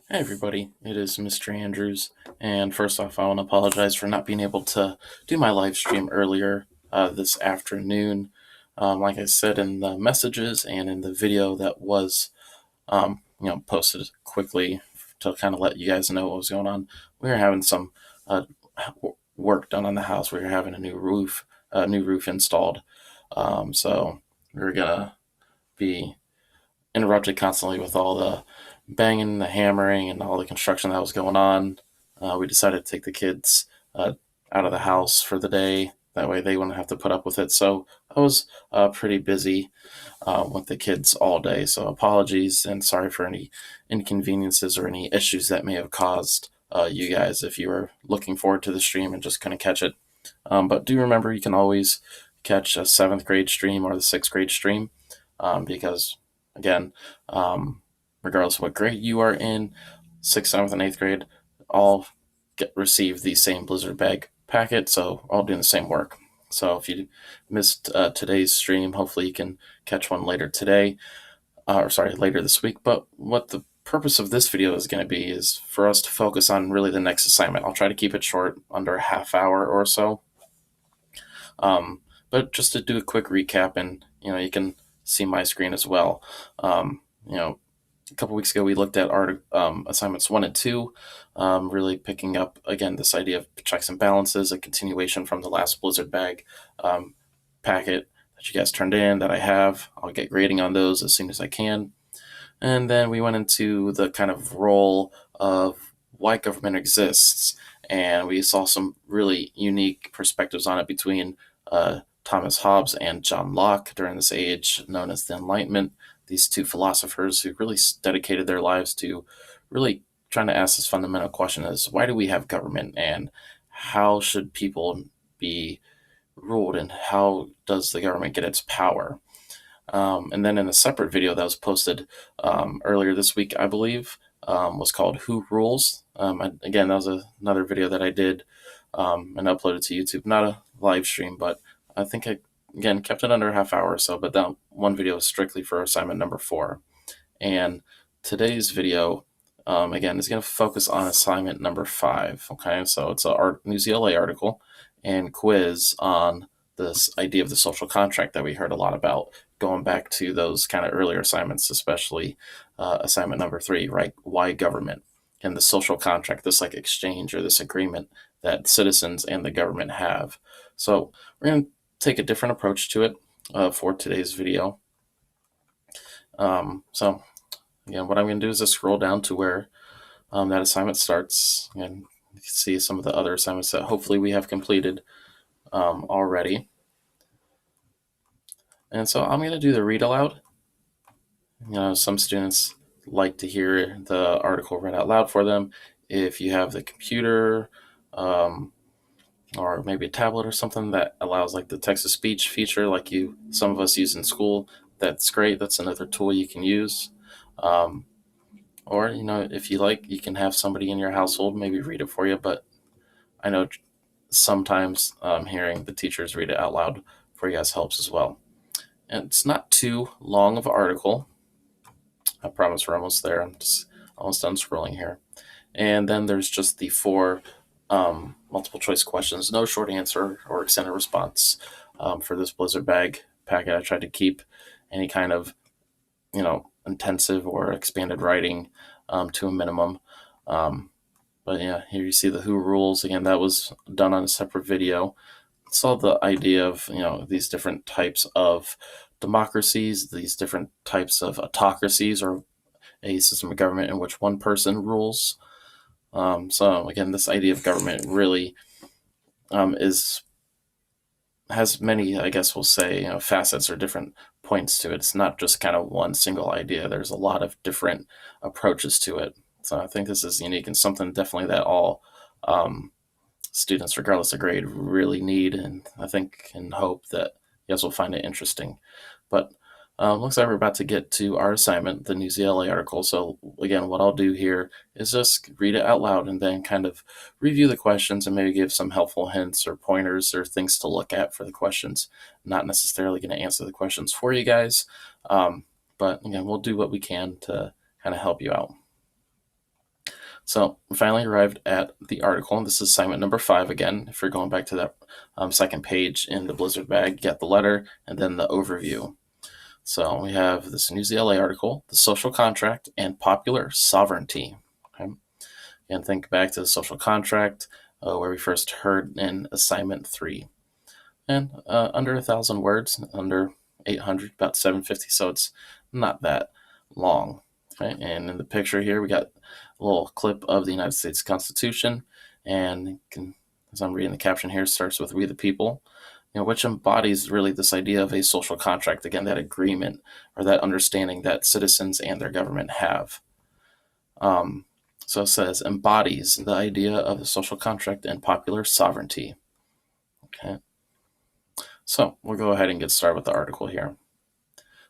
Hey everybody, it is Mr. Andrews, and first off, I want to apologize for not being able to do my live stream earlier this afternoon. Like I said in the messages and in the video that was, posted quickly to kind of let you guys know what was going on. We were having some uh, work done on the house. We were having new roof installed, so we were gonna be interrupted constantly with all the banging, the hammering, and all the construction that was going on. We decided to take the kids out of the house for the day. That way they wouldn't have to put up with it. So I was pretty busy with the kids all day. So apologies and sorry for any inconveniences or any issues that may have caused you guys if you were looking forward to the stream and just couldn't catch it. But do remember you can always catch a seventh grade stream or the sixth grade stream because again, regardless of what grade you are in, sixth, seventh, and eighth grade, all receive the same Blizzard bag packet, so all doing the same work. So if you missed today's stream, hopefully you can catch one later today, later this week. But what the purpose of this video is going to be is for us to focus on really the next assignment. I'll try to keep it short, under a half hour or so. But just to do a quick recap, and you can see my screen as well. A couple weeks ago we looked at our assignments 1 and 2, really picking up again this idea of checks and balances, a continuation from the last Blizzard bag packet that you guys turned in that I have. I'll get grading on those as soon as I can. And then we went into the kind of role of why government exists, and we saw some really unique perspectives on it between Thomas Hobbes and John Locke during this age known as the Enlightenment. These two philosophers who really dedicated their lives to really trying to ask this fundamental question: is why do we have government, and how should people be ruled, and how does the government get its power? And then in a separate video that was posted earlier this week, I believe, was called Who Rules? Again, that was another video that I did and uploaded to YouTube. Not a live stream, but I think I, again, kept it under a half hour or so. But that one video is strictly for assignment number 4. And today's video, again, is going to focus on assignment number 5. Okay, so it's a Newsela article and quiz on this idea of the social contract that we heard a lot about, going back to those kind of earlier assignments, especially assignment number 3, right? Why government? And the social contract, this like exchange or this agreement that citizens and the government have. So we're going to take a different approach to it for today's video. So again, what I'm going to do is just scroll down to where that assignment starts, and you can see some of the other assignments that hopefully we have completed already. And so I'm going to do the read aloud. Some students like to hear the article read out loud for them. If you have the computer or maybe a tablet or something that allows like the text-to-speech feature like some of us use in school, that's great. That's another tool you can use. Or, if you like, you can have somebody in your household maybe read it for you. But I know sometimes hearing the teachers read it out loud for you guys helps as well. And it's not too long of an article. I promise we're almost there. I'm just almost done scrolling here. And then there's just the 4 multiple choice questions, no short answer or extended response for this Blizzard bag packet. I tried to keep any kind of, intensive or expanded writing to a minimum. But yeah, here you see the who rules. Again, that was done on a separate video. Saw the idea of, these different types of democracies, these different types of autocracies, or a system of government in which one person rules. So again, this idea of government really has many, I guess we'll say, facets or different points to it. It's not just kind of one single idea. There's a lot of different approaches to it. So I think this is unique and something definitely that all students, regardless of grade, really need, and I think and hope that you guys will find it interesting. But looks like we're about to get to our assignment, the Newsela article. So again, what I'll do here is just read it out loud and then kind of review the questions and maybe give some helpful hints or pointers or things to look at for the questions. Not necessarily going to answer the questions for you guys, but again, we'll do what we can to kind of help you out. So we finally arrived at the article, and this is assignment number 5 again. If you're going back to that second page in the Blizzard bag, you get the letter and then the overview. So we have this Newsela article, the social contract and popular sovereignty. Okay? And think back to the social contract, where we first heard in assignment 3. And under 1,000 words, under 800, about 750, so it's not that long. Okay? And in the picture here, we got a little clip of the United States Constitution, and as I'm reading the caption here, it starts with "We the People," which embodies really this idea of a social contract, again, that agreement or that understanding that citizens and their government have. So it says, embodies the idea of the social contract and popular sovereignty. Okay. So we'll go ahead and get started with the article here.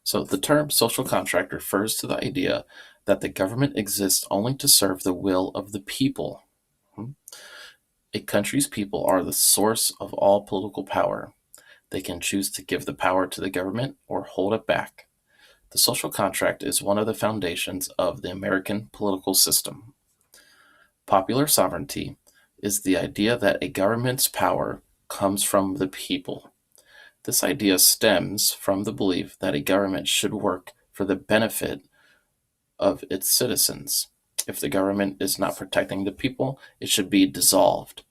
So the term social contract refers to the idea that the government exists only to serve the will of the people. A country's people are the source of all political power. They can choose to give the power to the government or hold it back. The social contract is one of the foundations of the American political system. Popular sovereignty is the idea that a government's power comes from the people. This idea stems from the belief that a government should work for the benefit of its citizens. If the government is not protecting the people, it should be dissolved.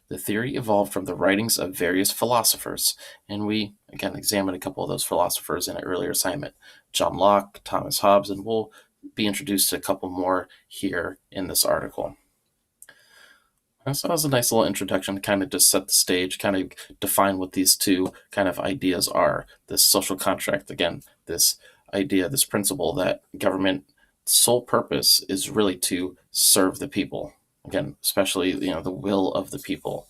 The theory evolved from the writings of various philosophers, and we, again, examined a couple of those philosophers in an earlier assignment. John Locke, Thomas Hobbes, and we'll be introduced to a couple more here in this article. So that was a nice little introduction to kind of just set the stage, kind of define what these two kind of ideas are. This social contract, again, this idea, this principle that government sole purpose is really to serve the people. Again, especially, the will of the people.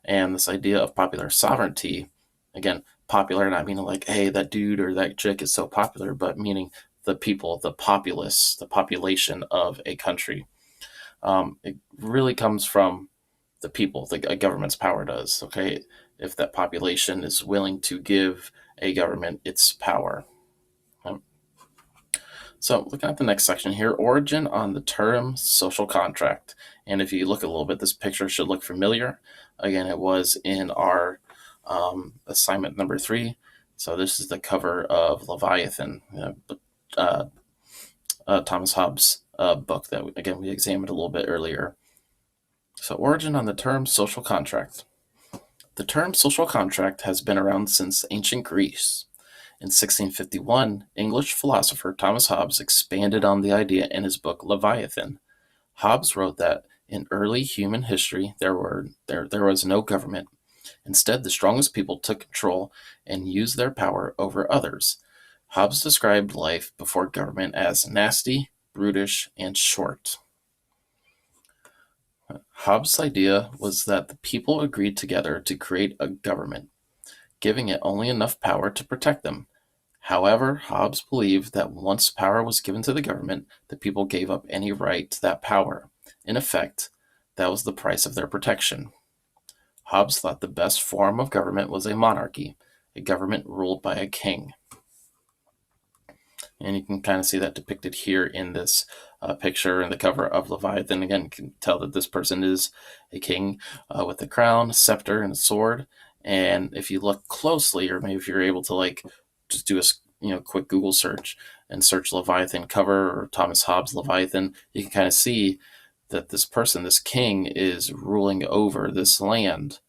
And this idea of popular sovereignty, again, popular not meaning like, hey, that dude or that chick is so popular, but meaning the people, the populace, the population of a country. It really comes from the people, a government's power does, okay? If that population is willing to give a government its power. Okay? So looking at the next section here, origin on the term social contract. And if you look a little bit, this picture should look familiar. Again, it was in our assignment number 3. So this is the cover of Leviathan, Thomas Hobbes' book that, again, we examined a little bit earlier. So origin on the term social contract. The term social contract has been around since ancient Greece. In 1651, English philosopher Thomas Hobbes expanded on the idea in his book Leviathan. Hobbes wrote that in early human history there was no government. Instead, the strongest people took control and used their power over others. Hobbes described life before government as nasty, brutish, and short. Hobbes' idea was that the people agreed together to create a government, giving it only enough power to protect them. However, Hobbes believed that once power was given to the government, the people gave up any right to that power. In effect, that was the price of their protection. Hobbes thought the best form of government was a monarchy, a government ruled by a king. And you can kind of see that depicted here in this picture in the cover of Leviathan. Again, you can tell that this person is a king with a crown, scepter, and a sword. And if you look closely, or maybe if you're able to just do a quick Google search and search Leviathan cover or Thomas Hobbes Leviathan, you can kind of see that this person, this king, is ruling over this land.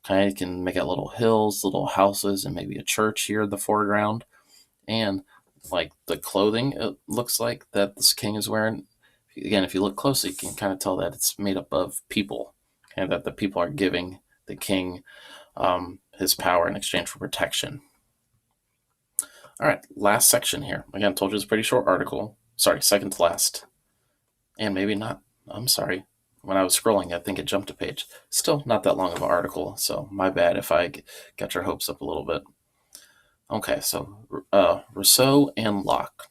Okay, you can make out little hills, little houses, and maybe a church here in the foreground. And the clothing, it looks like that this king is wearing, again, if you look closely, you can kind of tell that it's made up of people, and that the people are giving the king his power in exchange for protection. All right, last section here. Again, told you it's a pretty short article. Sorry, second to last. And maybe not. I'm sorry. When I was scrolling, I think it jumped a page. Still not that long of an article, so my bad if I got your hopes up a little bit. Okay, so Rousseau and Locke.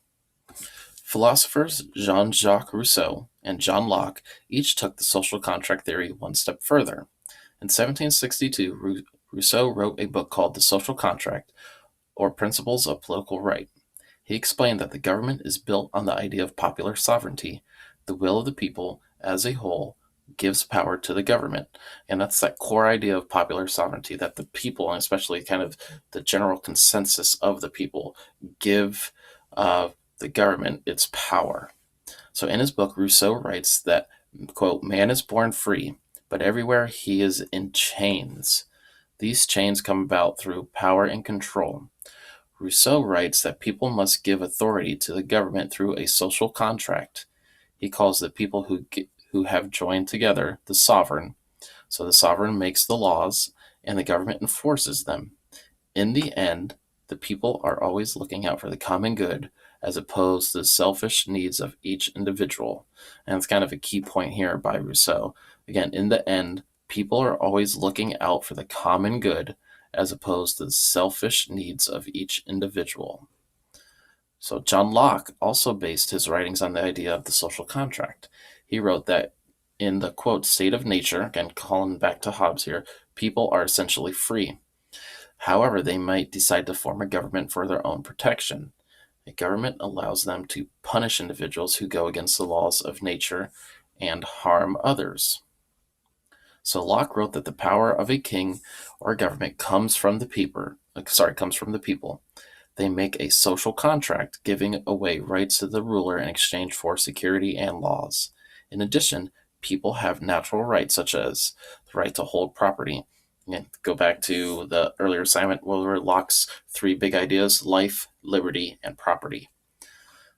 Philosophers Jean-Jacques Rousseau and John Locke each took the social contract theory one step further. In 1762, Rousseau wrote a book called The Social Contract, or Principles of Political Right. He explained that the government is built on the idea of popular sovereignty, the will of the people as a whole gives power to the government. And that's that core idea of popular sovereignty, that the people, and especially kind of the general consensus of the people, give the government its power. So in his book, Rousseau writes that, quote, man is born free, but everywhere he is in chains. These chains come about through power and control. Rousseau writes that people must give authority to the government through a social contract. He calls the people who have joined together the sovereign. So the sovereign makes the laws, and the government enforces them. In the end, the people are always looking out for the common good as opposed to the selfish needs of each individual. And it's kind of a key point here by Rousseau. Again, in the end, people are always looking out for the common good as opposed to the selfish needs of each individual. So John Locke also based his writings on the idea of the social contract. He wrote that in the, quote, state of nature, again calling back to Hobbes here, people are essentially free. However, they might decide to form a government for their own protection. A government allows them to punish individuals who go against the laws of nature and harm others. So Locke wrote that the power of a king or government comes from the people. They make a social contract, giving away rights to the ruler in exchange for security and laws. In addition, people have natural rights, such as the right to hold property. And go back to the earlier assignment where Locke's three big ideas: life, liberty, and property.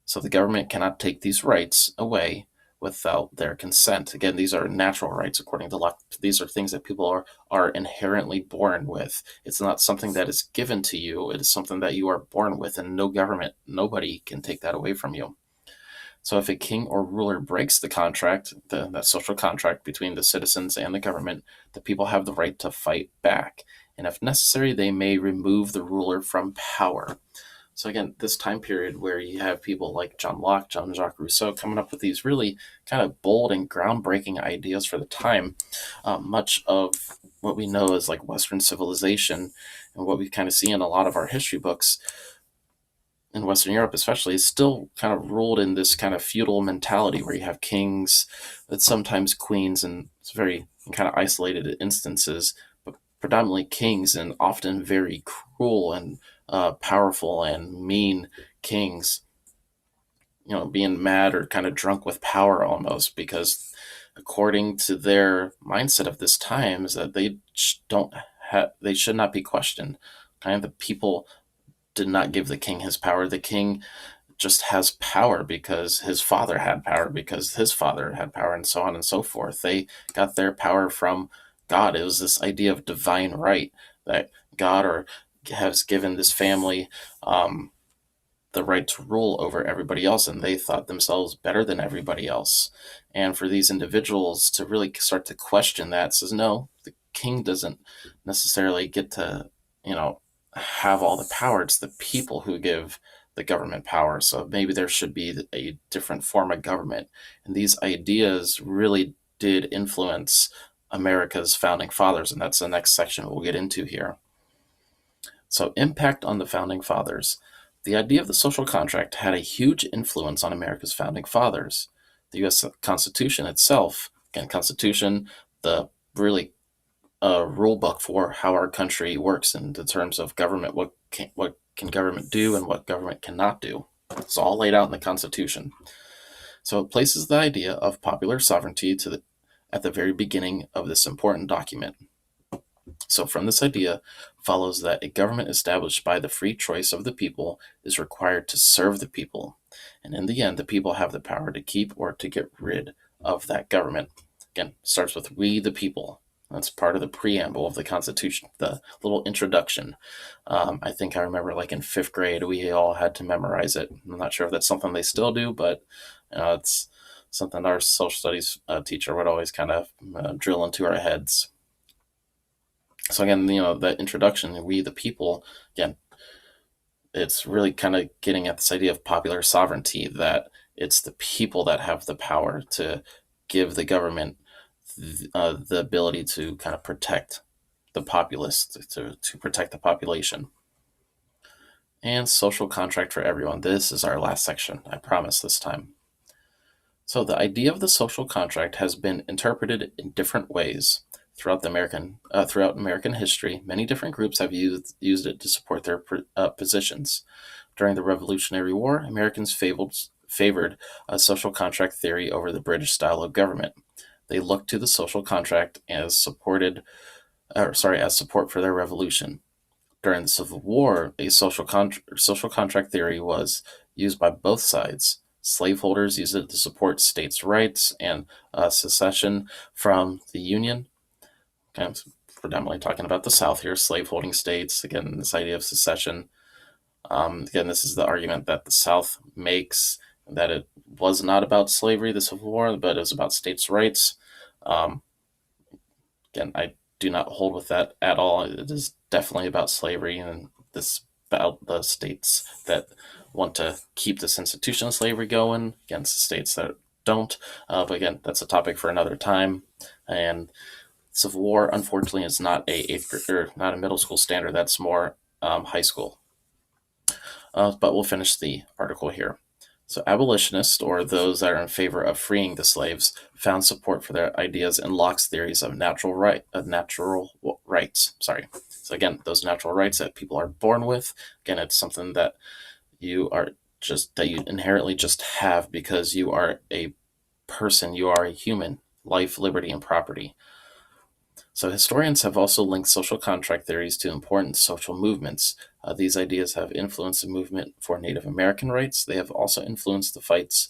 So the government cannot take these rights away without their consent. Again, these are natural rights according to Locke. These are things that people are inherently born with. It's not something that is given to you. It is something that you are born with, and nobody can take that away from you. So if a king or ruler breaks the contract, that social contract between the citizens and the government, the people have the right to fight back. And if necessary, they may remove the ruler from power. So again, this time period where you have people like John Locke, Jean-Jacques Rousseau coming up with these really kind of bold and groundbreaking ideas for the time, much of what we know as like Western civilization and what we kind of see in a lot of our history books in Western Europe especially is still kind of ruled in this kind of feudal mentality where you have kings, but sometimes queens, and it's very kind of isolated instances, but predominantly kings, and often very cruel and powerful and mean kings, being mad or kind of drunk with power almost, because according to their mindset of this time is that they should not be questioned. Kind of the people did not give the king his power. The king just has power because his father had power, because his father had power, and so on and so forth. They got their power from God. It was this idea of divine right that God has given this family the right to rule over everybody else, and they thought themselves better than everybody else. And for these individuals to really start to question that, says no, the king doesn't necessarily get to, have all the power. It's the people who give the government power. So maybe there should be a different form of government. And these ideas really did influence America's founding fathers, and that's the next section we'll get into here. So, impact on the founding fathers. The idea of the social contract had a huge influence on America's founding fathers. The U.S. Constitution itself, again, Constitution, the really rule book for how our country works in the terms of government, what can government do and what government cannot do. It's all laid out in the Constitution. So it places the idea of popular sovereignty at the very beginning of this important document. So from this idea follows that a government established by the free choice of the people is required to serve the people. And in the end, the people have the power to keep or to get rid of that government. Again, starts with we the people. That's part of the preamble of the Constitution, the little introduction. I think I remember like in 5th grade, we all had to memorize it. I'm not sure if that's something they still do, but it's something our social studies teacher would always kind of drill into our heads. So again, that introduction, we the people, again, it's really kind of getting at this idea of popular sovereignty, that it's the people that have the power to give the government the ability to kind of protect the populace, to protect the population. And social contract for everyone. This is our last section, I promise this time. So the idea of the social contract has been interpreted in different ways throughout American history. Many different groups have used it to support their positions. During the Revolutionary War, Americans favored a social contract theory over the British style of government. They looked to the social contract as support for their revolution. During the Civil War, a social contract theory was used by both sides. Slaveholders used it to support states' rights and secession from the Union. Okay, I'm predominantly talking about the South here, slaveholding states. Again, this idea of secession. Again, this is the argument that the South makes, that it was not about slavery, the Civil War, but it was about states' rights. Um, Again, I do not hold with that at all. It is definitely about slavery, and this about the states that want to keep this institution of slavery going against the states that don't. But again, that's a topic for another time. And Civil War, unfortunately, is not a eighth grade or not a middle school standard. That's more high school. But we'll finish the article here. So abolitionists, or those that are in favor of freeing the slaves, found support for their ideas in Locke's theories of natural rights. Sorry. So again, those natural rights that people are born with. Again, it's something that you inherently just have because you are a person, you are a human, life, liberty, and property. So historians have also linked social contract theories to important social movements. These ideas have influenced the movement for Native American rights. They have also influenced the fights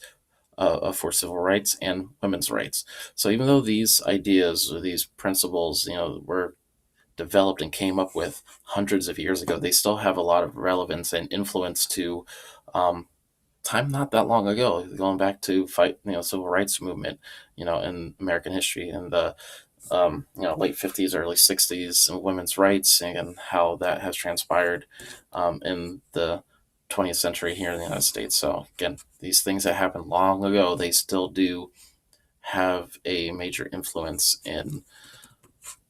for civil rights and women's rights. So even though these ideas or these principles, were developed and came up with hundreds of years ago, they still have a lot of relevance and influence to time not that long ago, going back to civil rights movement, in American history and the late 50s, early 60s, and women's rights and how that has transpired in the 20th century here in the United States. So again, these things that happened long ago, they still do have a major influence in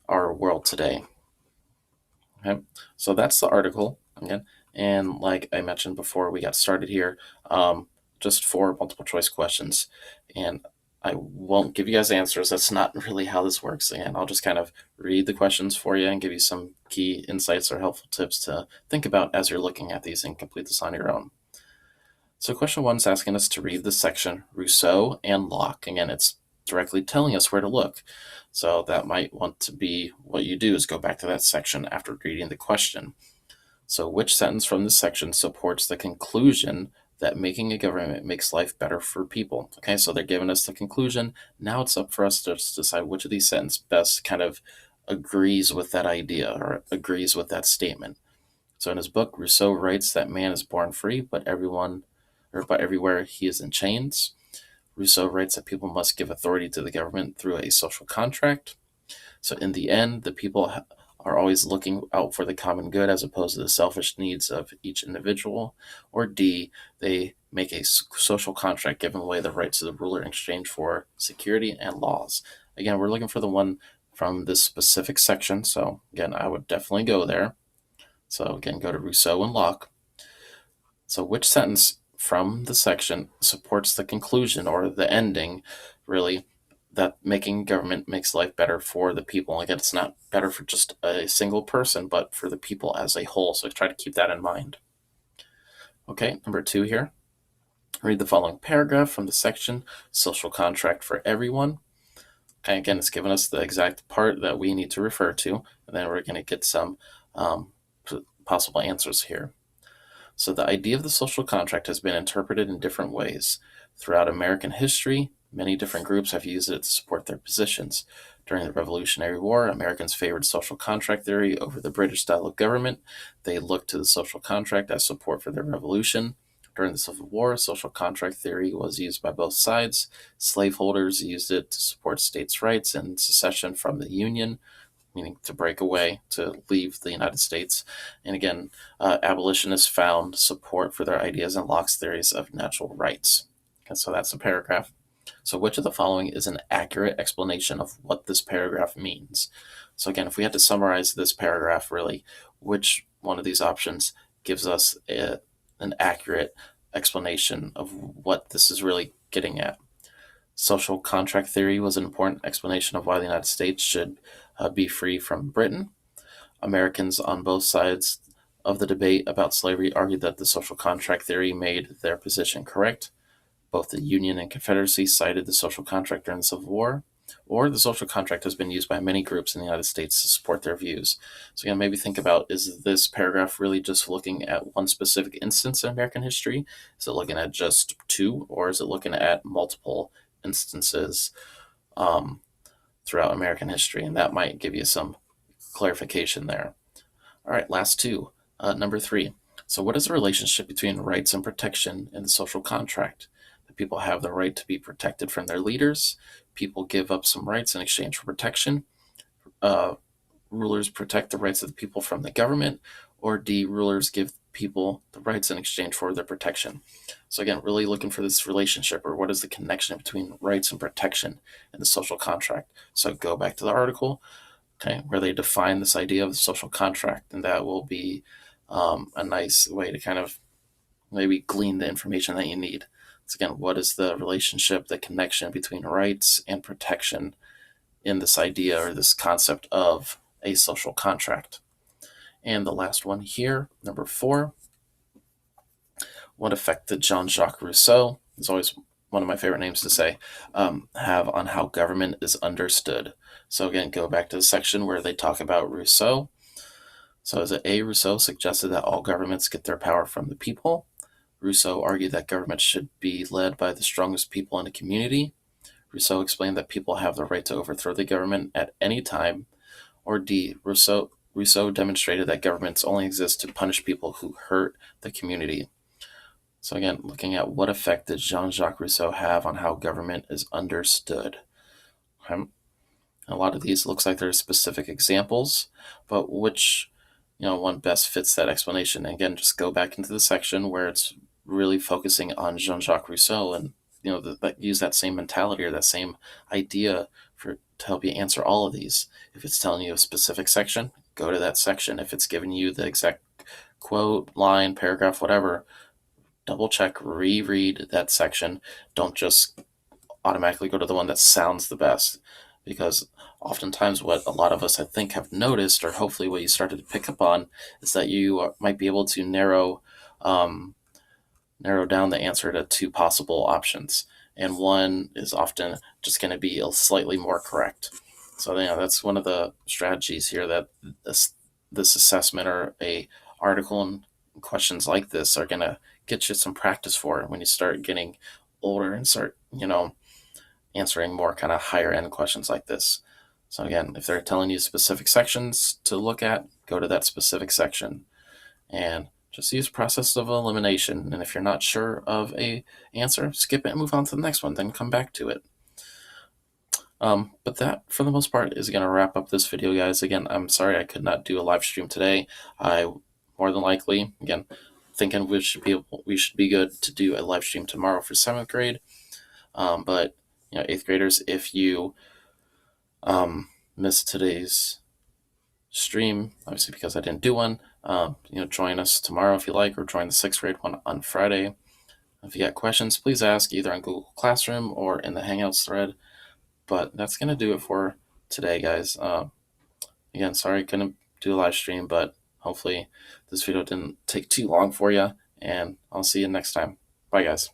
our world today. Okay, so that's the article again. And like I mentioned before we got started here, just 4 multiple choice questions. And I won't give you guys answers. That's not really how this works. And I'll just kind of read the questions for you and give you some key insights or helpful tips to think about as you're looking at these and complete this on your own. So question 1 is asking us to read the section Rousseau and Locke. Again, it's directly telling us where to look. So that might want to be what you do is go back to that section after reading the question. So which sentence from this section supports the conclusion that making a government makes life better for people? Okay, so they're giving us the conclusion. Now it's up for us to decide which of these sentences best kind of agrees with that idea or agrees with that statement. So in his book, Rousseau writes that man is born free, but everywhere he is in chains. Rousseau writes that people must give authority to the government through a social contract. So in the end, the people are always looking out for the common good as opposed to the selfish needs of each individual. Or D, they make a social contract giving away the rights of the ruler in exchange for security and laws. Again, we're looking for the one from this specific section. So again, I would definitely go there. So again, go to Rousseau and Locke. So which sentence from the section supports the conclusion or the ending, really, that making government makes life better for the people? Again, it's not better for just a single person, but for the people as a whole. So try to keep that in mind. Okay, number 2 here. Read the following paragraph from the section Social Contract for Everyone. Okay, again, it's given us the exact part that we need to refer to, and then we're going to get some possible answers here. So the idea of the social contract has been interpreted in different ways. Throughout American history, many different groups have used it to support their positions. During the Revolutionary War, Americans favored social contract theory over the British style of government. They looked to the social contract as support for their revolution. During the Civil War, social contract theory was used by both sides. Slaveholders used it to support states' rights and secession from the Union, meaning to break away, to leave the United States. And again, abolitionists found support for their ideas in Locke's theories of natural rights. Okay, so that's a paragraph. So which of the following is an accurate explanation of what this paragraph means? So again, if we had to summarize this paragraph, really, which one of these options gives us an accurate explanation of what this is really getting at? Social contract theory was an important explanation of why the United States should be free from Britain. Americans on both sides of the debate about slavery argued that the social contract theory made their position correct. Both the Union and Confederacy cited the social contract during the Civil War, or the social contract has been used by many groups in the United States to support their views. So, again, maybe think about, is this paragraph really just looking at one specific instance in American history? Is it looking at just two, or is it looking at multiple instances throughout American history? And that might give you some clarification there. All right, last two. Number three. So, what is the relationship between rights and protection in the social contract? The people have the right to be protected from their leaders. People give up some rights in exchange for protection. Rulers protect the rights of the people from the government. Or D, rulers give people the rights in exchange for their protection. So, again, really looking for this relationship, or what is the connection between rights and protection in the social contract. So, go back to the article. Okay, where they define this idea of the social contract, and that will be a nice way to kind of maybe glean the information that you need. So, again, what is the relationship, the connection between rights and protection in this idea or this concept of a social contract? And the last one here, number 4, what effect did Jean-Jacques Rousseau, is always one of my favorite names to say, have on how government is understood? So, again, go back to the section where they talk about Rousseau. So, is it A, Rousseau suggested that all governments get their power from the people? Rousseau argued that government should be led by the strongest people in a community. Rousseau explained that people have the right to overthrow the government at any time. Or D, Rousseau demonstrated that governments only exist to punish people who hurt the community. So, again, looking at what effect did Jean-Jacques Rousseau have on how government is understood? A lot of these looks like there's specific examples, but which one best fits that explanation? And again, just go back into the section where it's really focusing on Jean-Jacques Rousseau, and use that same mentality or that same idea to help you answer all of these. If it's telling you a specific section, go to that section. If it's giving you the exact quote, line, paragraph, whatever, double check, reread that section. Don't just automatically go to the one that sounds the best, because oftentimes what a lot of us, I think, have noticed, or hopefully what you started to pick up on, is that you might be able to narrow down the answer to two possible options, and one is often just going to be slightly more correct. So that's one of the strategies here that this assessment or a article and questions like this are going to get you some practice for when you start getting older and start answering more kind of higher end questions like this. So, again, if they're telling you specific sections to look at, go to that specific section and just use process of elimination. And if you're not sure of a answer, skip it and move on to the next one, then come back to it. But that, for the most part, is going to wrap up this video, guys. Again, I'm sorry I could not do a live stream today. I more than likely, again, thinking we should be good to do a live stream tomorrow for 7th grade. But 8th graders, if you missed today's stream, obviously because I didn't do one, join us tomorrow if you like, or join the 6th grade one on Friday. If you got questions, please ask either on Google Classroom or in the Hangouts thread. But that's going to do it for today, guys. Again, sorry I couldn't do a live stream, but hopefully this video didn't take too long for you, and I'll see you next time. Bye, guys.